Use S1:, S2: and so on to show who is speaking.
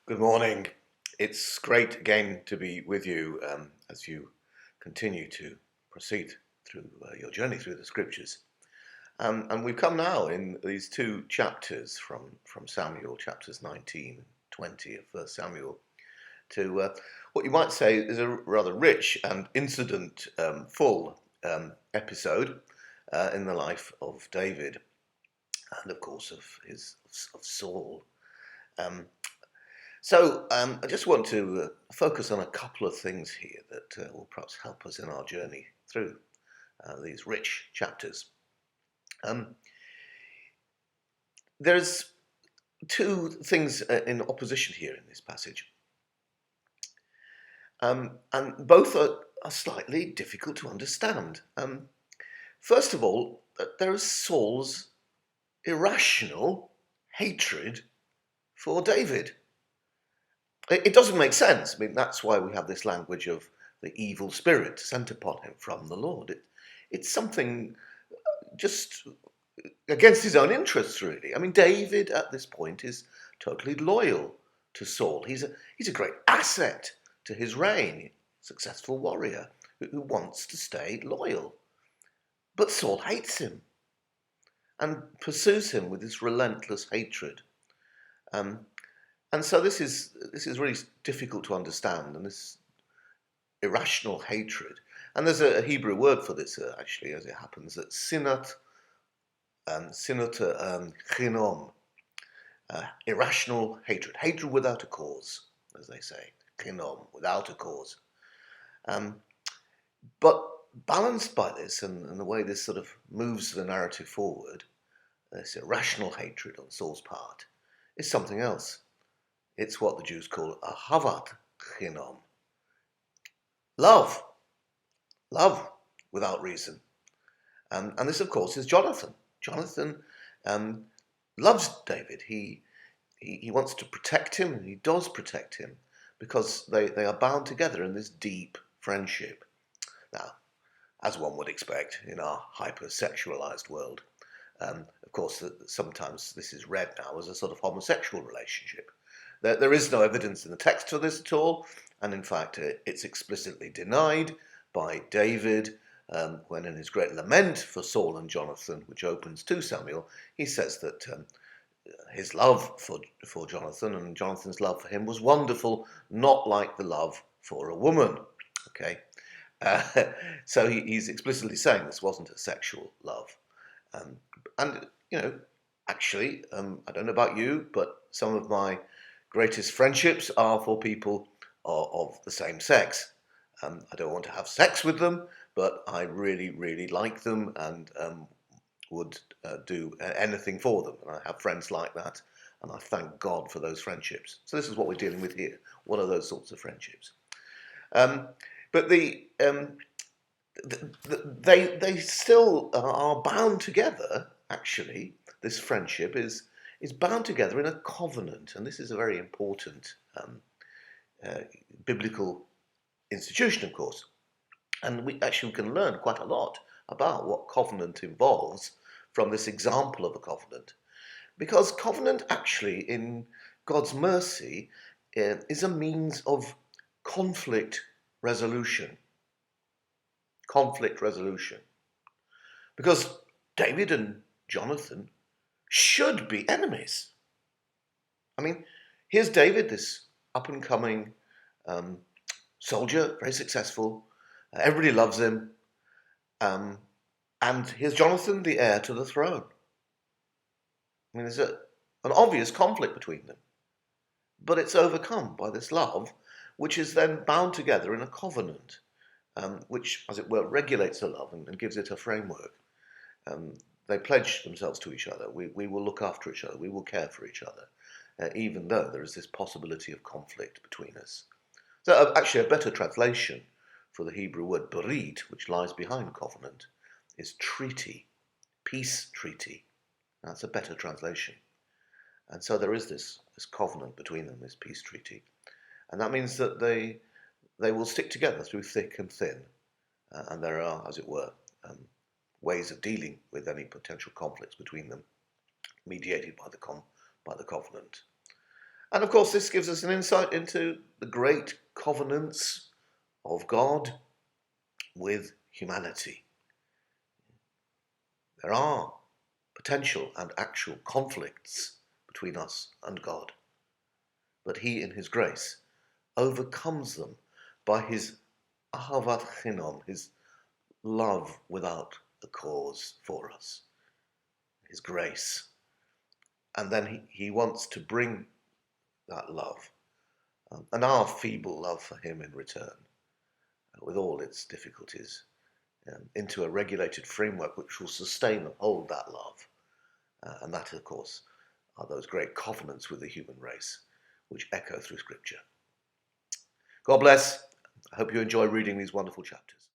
S1: Good morning. It's great again to be with you as you continue to proceed through your journey through the scriptures. And we've come now in these two chapters from Samuel, chapters 19 and 20 of 1 Samuel, to what you might say is a rather rich and incident full episode in the life of David and, of course, of Saul. Um, I just want to focus on a couple of things here that will perhaps help us in our journey through these rich chapters. Um, there's two things in opposition here in this passage, and both are slightly difficult to understand. First of all, there is Saul's irrational hatred for David. It doesn't make sense. I mean, that's why we have this language of the evil spirit sent upon him from the Lord. It's something just against his own interests, really. I mean, David at this point is totally loyal to Saul. He's a great asset to his reign, successful warrior who wants to stay loyal. But Saul hates him and pursues him with this relentless hatred. And so this is really difficult to understand, and this irrational hatred. And there's a Hebrew word for this, actually, as it happens, that sinat chinom, irrational hatred without a cause, as they say, chinom, without a cause. But balanced by this, and the way this sort of moves the narrative forward, this irrational hatred on Saul's part, is something else. It's what the Jews call ahavat chinom. Love without reason. And this, of course, is Jonathan. Jonathan loves David. He wants to protect him, and he does protect him because they are bound together in this deep friendship. Now, as one would expect in our hyper-sexualized world, of course, sometimes this is read now as a sort of homosexual relationship. There is no evidence in the text for this at all, and in fact it's explicitly denied by David when in his great lament for Saul and Jonathan, which opens 2 Samuel, he says that his love for Jonathan and Jonathan's love for him was wonderful, not like the love for a woman. Okay, so he's explicitly saying this wasn't a sexual love. And, actually, I don't know about you, but some of my greatest friendships are for people of the same sex. I don't want to have sex with them, but I really, really like them and would do anything for them. And I have friends like that, and I thank God for those friendships. So this is what we're dealing with here. What are those sorts of friendships? But they still are bound together. Actually, this friendship is bound together in a covenant, and this is a very important biblical institution, of course. And we actually can learn quite a lot about what covenant involves from this example of a covenant, because covenant actually, in God's mercy, is a means of conflict resolution. Conflict resolution. Because David and Jonathan should be enemies. I mean, here's David, this up-and-coming soldier, very successful. Everybody loves him. And here's Jonathan, the heir to the throne. I mean, there's an obvious conflict between them. But it's overcome by this love, which is then bound together in a covenant, which, as it were, regulates the love and gives it a framework. They pledge themselves to each other. We will look after each other. We will care for each other, even though there is this possibility of conflict between us. So actually a better translation for the Hebrew word berit, which lies behind covenant, is treaty, peace treaty. That's a better translation. And so there is this covenant between them, this peace treaty. And that means that they will stick together through thick and thin. And there are, as it were, ways of dealing with any potential conflicts between them, mediated by the covenant. And of course, this gives us an insight into the great covenants of God with humanity. There are potential and actual conflicts between us and God, but He, in His grace, overcomes them by His ahavat chinom, His love without a cause for us, His grace. And then he wants to bring that love and our feeble love for Him in return, with all its difficulties, into a regulated framework which will sustain and hold that love. And that, of course, are those great covenants with the human race, which echo through Scripture. God bless. I hope you enjoy reading these wonderful chapters.